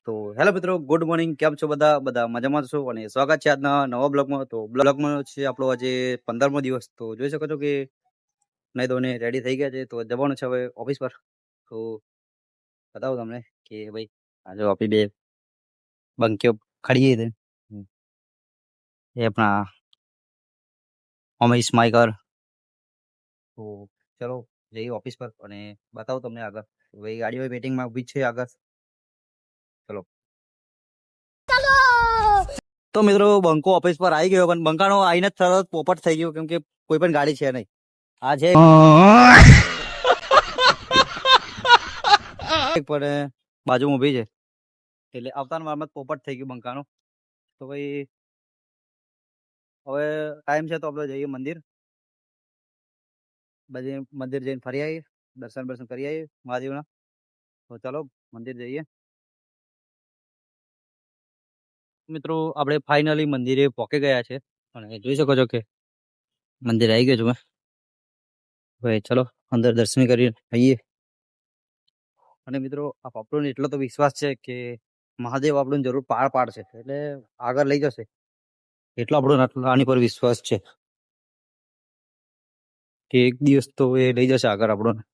તો હેલો મિત્રો, good morning. કેમ છો બધા? બધા મજામાં છો અને સ્વાગત છે આજના નવા બ્લોગમાં. તો બ્લોગમાં છે આપણો આજે 15મો દિવસ. તો જોઈ શકો છો કે નહીં ધોઈને રેડી થઈ ગયા છે. તો જવાનું છે હવે ઓફિસ પર. તો બતાવું તમને કે ભાઈ આજે આપણી બે બંકીઓ ખડીએ છે. એ આપણા અમીશ માઈકર. તો ચલો જઈએ ઓફિસ પર અને બતાવું તમને આગળ. ભાઈ ગાડીઓ વેટિંગમાં ઊભી છે આગળ. ચલો. તો મિત્રો બંકો ઓફિસ પર આવી ગયો, પણ બંકાનો આવીને જ તરત પોપટ થઈ ગયો, કેમ કે કોઈ પણ ગાડી છે નહીં. આ છે પણ બાજુમાં ઊભી છે, એટલે આવતાનો વારમાં જ પોપટ થઈ ગયું બંકાનો. તો ભાઈ હવે ટાઈમ છે તો આપણે જઈએ મંદિર. બધી મંદિર જઈને ફરી આવીએ, દર્શન કરી આવીએ મહાદેવના. તો ચાલો મંદિર જઈએ. મિત્રો આપણે ફાઇનલી મંદિરે પહોંચી ગયા છે અને જોઈ શકો છો કે મંદિર આવી ગયો છું મેં. ભાઈ ચલો અંદર દર્શન કરી આવીએ. અને મિત્રો આ આપણને એટલો તો વિશ્વાસ છે કે મહાદેવ આપણને જરૂર પાર પાડશે, એટલે આગળ લઈ જશે, એટલો આપણો આની પર વિશ્વાસ છે કે એક દિવસ તો એ લઈ જશે આગળ આપણને.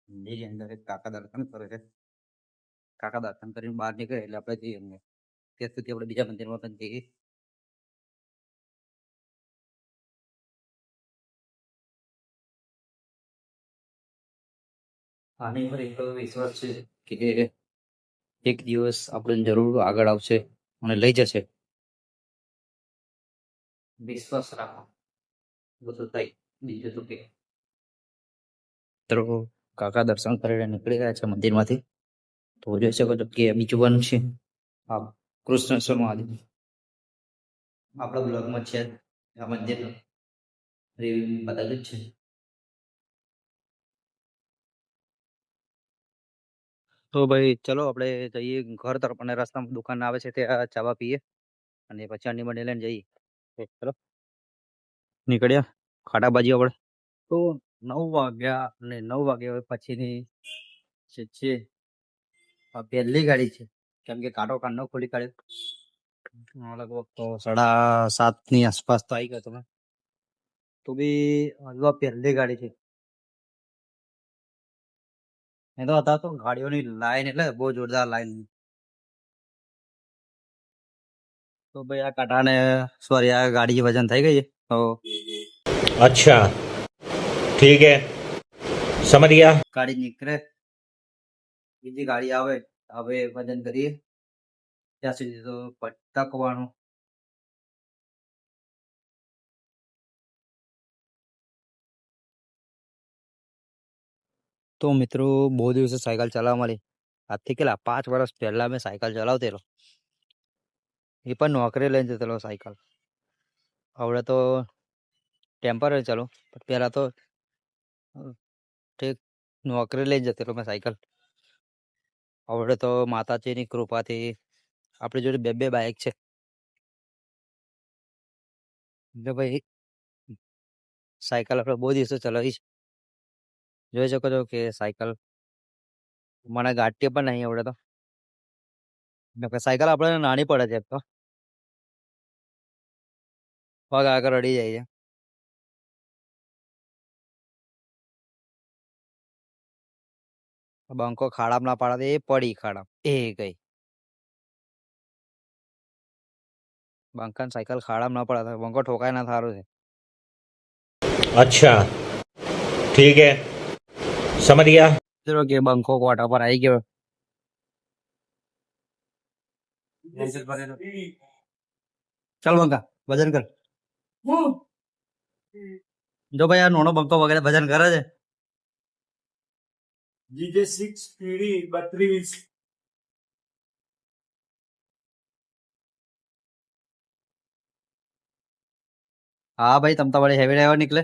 મંદિરની અંદર એક કાકા દર્શન કરે છે. કાકા દર્શન કરીને બહાર નીકળે એટલે આપણે જઈએ અંદર. ત્યાં સુધી આપણે બીજા મંદિરમાં પણ જઈએ. આની પર એટલો વિશ્વાસ છે કે એક દિવસ આપણને જરૂર આગળ આવશે અને લઈ જશે. વિશ્વાસ રાખો, બધું થાય. બીજું તો કે મિત્રો કાકા દર્શન કરીને નીકળી ગયા છે મંદિરમાંથી. તો જોઈ શકો છો કે બીજું પણ છે આ કૃષ્ણેશ્વર મહાદેવ આપણા બ્લોગમાં છે આ મંદિર બતાવ્યું જ છે. તો ભાઈ ચલો આપણે જઈએ ઘર તરફ, અને રસ્તામાં દુકાન આવે છે ત્યાં ચાવા પીએ અને પછી અંડી મંડી લઈને જઈએ. ચલો નીકળ્યા ખાટા બાજી આપણે. તો 9 વાગ્યા અને 9 વાગ્યા પછીની છે આ પહેલી ગાડી છે, કેમ કે કાંટો કાંડો ખોલી કાઢ્યો. લગભગ તો 7:30 આસપાસ તો આવી ગયો તમે. તો બી હજુ પહેલી ગાડી છે. એ તો હતા તો ગાડીઓની લાઈન એટલે બહુ જોરદાર લાઈન. તો ભાઈ આ કાંટાને સોરી આ ગાડી વજન થઈ ગઈ છે. તો अच्छा ठीक है समझ गया। ગાડી નીકળે, બીજી ગાડી આવે, હવે વજન કરીએ. ત્યાં સુધી તો પટકવાનું. તો મિત્રો બહુ દિવસે સાયકલ ચલાવવા મળી. આજથી કેટલા 5 વર્ષ પહેલા મેં સાયકલ ચલાવતેલો, એ પણ નોકરી લઈને જતેલો સાયકલ. હવે તો ટેમ્પરરી ચાલો, પહેલા તો ઠીક નોકરી લઈને જતેલો મેં સાયકલ. હવે તો માતાજીની કૃપાથી આપણી જોડે બે બાઇક છે. એટલે ભાઈ સાયકલ આપણે બહુ દિવસો ચલાવી છે. જોઈ શકો છો કે સાયકલ મને ગાંઠીએ પણ નહીં આવડે. તો સાયકલ આપણે નાની પડે છે, તો પગ આગળ અડી જાય છે. બંકો ખાડામાં ના પાડે એ પડી ખાડા એ ગઈ. બંકાને સાયકલ ખાડામાં ના પડે, બંકો ઠોકાય ના સારું છે. अच्छा ठीक है समझ गया। ચલો કે બંકો કોટા પર આવી ગયો. ચાલ બંકા વજન કર. જો ભાઈ આ નોનો બંકો વગેરે વજન કરે છે. GJ6 PD 32. હા ભાઈ તમ તમારી હેવી ડ્રાઈવર નીકળે.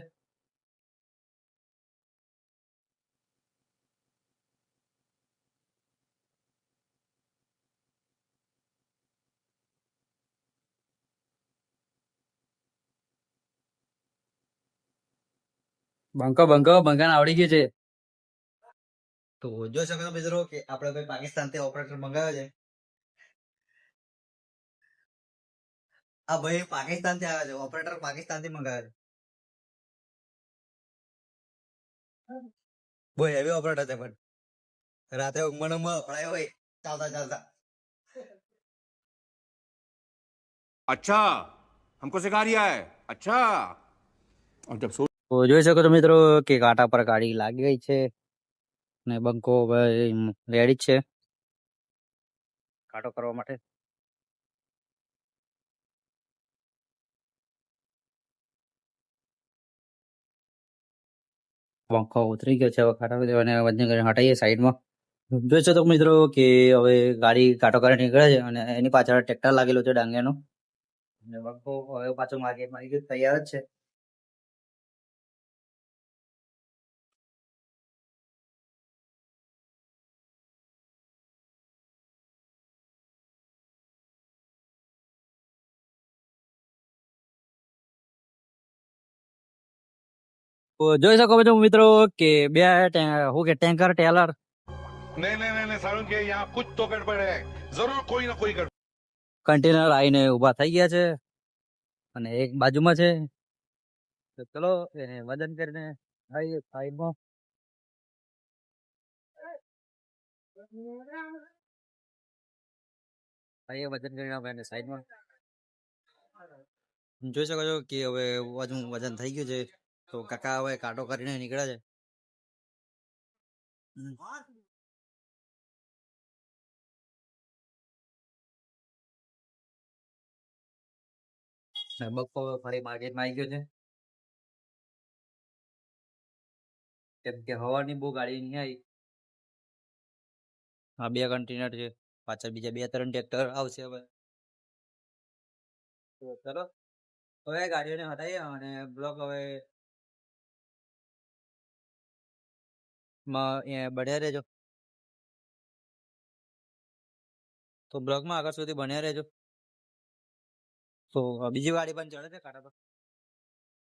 બંકાને આવડી ગયું છે. તો જોઈ શકો છો મિત્રો કે આપણે ભાઈ પાકિસ્તાનથી ઓપરેટર મંગાવ્યો છે. આ ભાઈ પાકિસ્તાનથી આવ્યા છે, ઓપરેટર પાકિસ્તાનથી મંગાવ્યો છે. બહુ હેવી ઓપરેટર છે, પણ રાતે ઊંઘમાં અપડાય હોય ચાલતા ચાલતા. अच्छा हमको सिखा रिया है अच्छा और जब सो તો જોઈ શકો છો મિત્રો કે કાંટા પર ગાડી લાગી ગઈ છે ને બંકો ભાઈ રેડી જ છે કાંટો કરવા માટે. બંકો ઉતરી ગયો છે, હવે કાંટો દેવાને વજન કરીને હટાઈએ સાઈડમાં. જોઈ શકો છો મિત્રો કે હવે ગાડી કાંટો કરીને નીકળે છે અને એની પાછળ ટ્રેક્ટર લાગેલું છે ડાંગિયાનું. અને બંકો હવે પાછો માર્કેટમાં આવી ગયો, તૈયાર જ છે. તો જોઈ શકો છો મિત્રો કે બે શું કે ટેન્કર ટેલર नहीं नहीं नहीं सारुण के यहाँ कुछ तो गड़बड़ है जरूर कोई ना कोई गड़बड़ કન્ટેનર આવીને ઉભા થઈ ગયા છે અને એક બાજુમાં છે. તો ચલો એને વજન કરીને આવીએ સાઈડમાં. આવીએ વજન કરીને આપણે એને સાઈડમાં. જોઈ શકો છો કે હવે વજન થઈ ગયું છે, તો કાકા હવે કાંટો કરીને નીકળ્યા છે. બપ્પો ફરી માર્કેટમાં આવી ગયો છે, કેમ કે હવાની બહુ ગાડી નહીં આવી. આ બે કન્ટેનર છે, પાછળ બીજા 2-3 ટ્રેક્ટર આવશે હવે. તો ચલો હવે ગાડીઓને હટાવીએ અને બ્લોક હવે બન્યા રહેજો. તો બ્લોગમાં આગળ સુધી બન્યા રહેજો. તો બીજી ગાડી પણ ચડે છે કાંટા પર,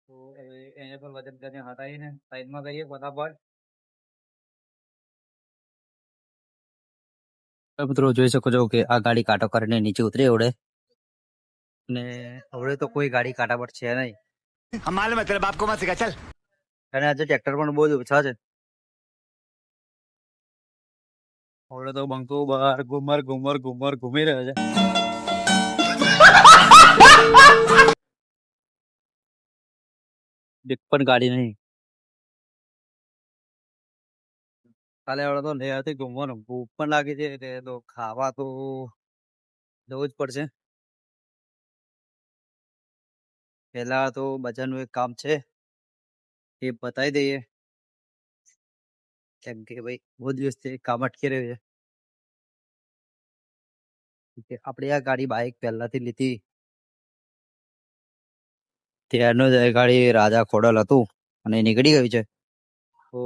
તો હવે એને પણ વજન કરીને હટાવીને સાઈડમાં કરીએ ફટાફટ. મિત્રો જોઈ શકો છો કે આ ગાડી કાંટો કરીને નીચે ઉતરી આવડે ને હવે તો કોઈ ગાડી કાંટા પર છે નહીં. हम मालूम है तेरे बाप को मत सिखा चल અને આજે ટ્રેક્ટર પણ બહુ જ ઓછા છે. હવે તો બંકો બહાર ઘૂમી રહ્યો છે. એક પણ ગાડી નહીં. કાલે હવે તો લેવાથી ઘૂમવાનું ભૂખ પણ લાગી છે, એટલે તો ખાવા તો જવું જ પડશે. પેલા તો બજારનું એક કામ છે એ બતાવી દઈએ, કેમ કે ભાઈ બહુ દિવસથી કામ અટકી રહ્યું છે. આપણે આ ગાડી બાઇક પહેલાથી લીધી ત્યારનું જ ગાડી રાજા ખોડલ હતું અને નીકળી ગયું છે, તો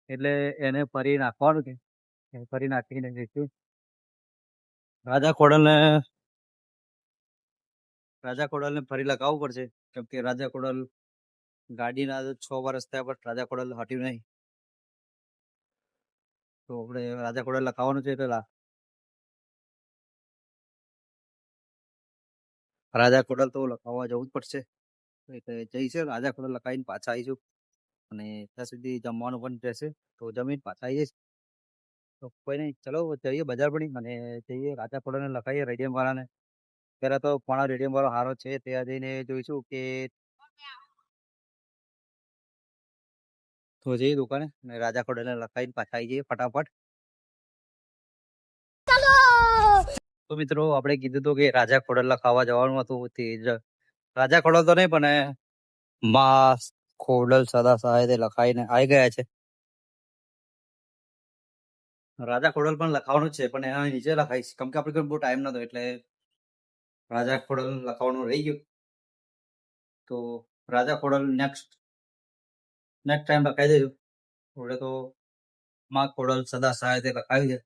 એટલે એને ફરી નાખવાનું છે. ફરી નાખીને જઈશું રાજા ખોડલને ફરી લગાવવું પડશે, કેમ કે રાજા ખોડલ ગાડીના 6 વર્ષ થયા પણ રાજા ખોડલ હટ્યું નહીં. તો આપણે રાજા ખોડલ લખાવવાનું છે, પેલા રાજા ખોડલ તો લખાવવા જવું જ પડશે. એટલે જઈશું રાજા ખોડલ લખાવીને પાછા આવીશું અને ત્યાં સુધી જમવાનું પણ રહેશે, તો જમીન પાછા આવીએ. તો કોઈ નહીં, ચલો જઈએ બજાર પણ અને જઈએ રાજા ખોડલને લખાવીએ રેડિયમ વાળાને. પેલા તો કોણા રેડિયમ વાળો સારો છે ત્યાં જઈને જોઈશું કે તો જઈએ દુકાને અને રાજા ખોડલને લખાવીને પાછા આવી જઈએ ફટાફટ. તો મિત્રો આપણે કીધું હતું કે રાજા ખોડલ લખાવવા જવાનું હતું, તે રાજા ખોડલ તો નહીં પણ માં ખોડલ સદા સહાય તે લખાઈને આવી ગયા છે. રાજા ખોડલ પણ લખાવાનું છે, પણ એના નીચે લખાઈશ, કેમ કે આપણે બહુ ટાઈમ નતો એટલે રાજા ખોડલ લખાવવાનું રહી ગયું. તો રાજા ખોડલ નેક્સ્ટ ટાઈમ લખાઈ દઈશું. હવે તો માં ખોડલ સદા સહાય તે લખાવ્યું છે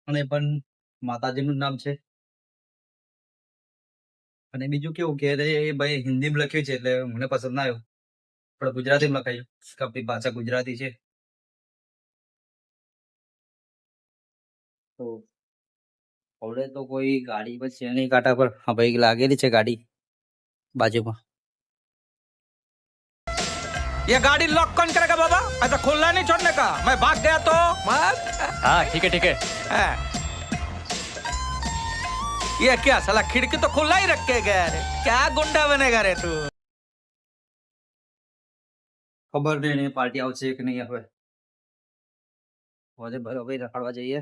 અને પણ માતાજીનું નામ છે. અને બીજું કેવું કે ભાઈ હિન્દીમાં લખ્યું છે એટલે મને પસંદ ના આવ્યું, પણ ગુજરાતીમાં લખાયું, આપણી ભાષા ગુજરાતી છે. તો હવે તો કોઈ ગાડી પર છે નહીં કાંટા પર. હા ભાઈ, લાગેલી છે ગાડી બાજુમાં. ये गाड़ी लॉक कौन करेगा बाबा? ऐसा खुलना नहीं छोड़ने का. मैं भाग गया तो हाँ ठीक है हाँ. ये क्या साला खिड़की तो खुला ही रख के गया रे. क्या गुंडा बनेगा रे तू? ખબર નહીં પાર્ટી આવશે કે નહીં હવે. હવે ભાઈ રખડવા જઈએ.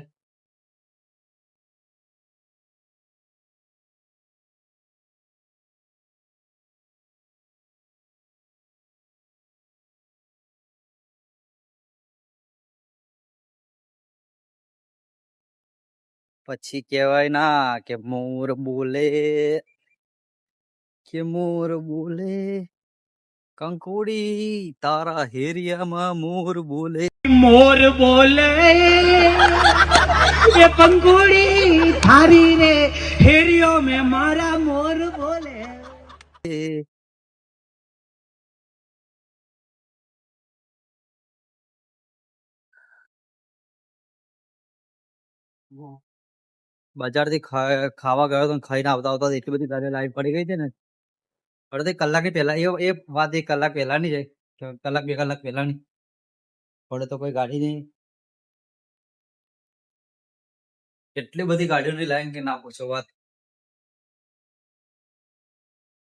પછી કહેવાય ના કે મોર બોલે, કે મોર બોલે, કંકુડી તારા હેરિયામાં મોર બોલે. मोर बोले ये पंखुड़ी थारी रे हेरियो में मारा मोर बोले. બજાર થી ખાવા ગયો તો ખાઈને આવતા આવતા એટલી બધી તારે લાઈટ પડી ગઈ છે ને, અડધી કલાક પહેલા. એ વાત 1 કલાક પહેલાની છે, કલાક 2 કલાક પહેલાની. પડે તો કોઈ ગાડી નહીં. એટલી બધી ગાડીઓની લાઈન કે ના પૂછો વાત.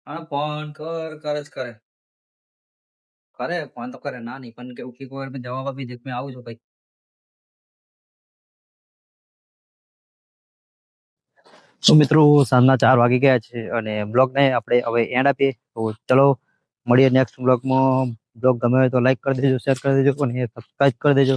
હા ફોન કરે ફોન તો કરે ના નહીં, પણ કે ઉકી કોઈ વાર જવાબ આપી દે મેં આવું છું ભાઈ. તો મિત્રો સાંજના 4 વાગી ગયા છે અને બ્લોગને આપણે હવે એન્ડ આપીએ. તો ચલો મળીએ નેક્સ્ટ બ્લોગમાં. બ્લોગ ગમે હોય તો લાઈક કરી દેજો, શેર કરી દેજો અને સબસ્ક્રાઇબ કરી દેજો.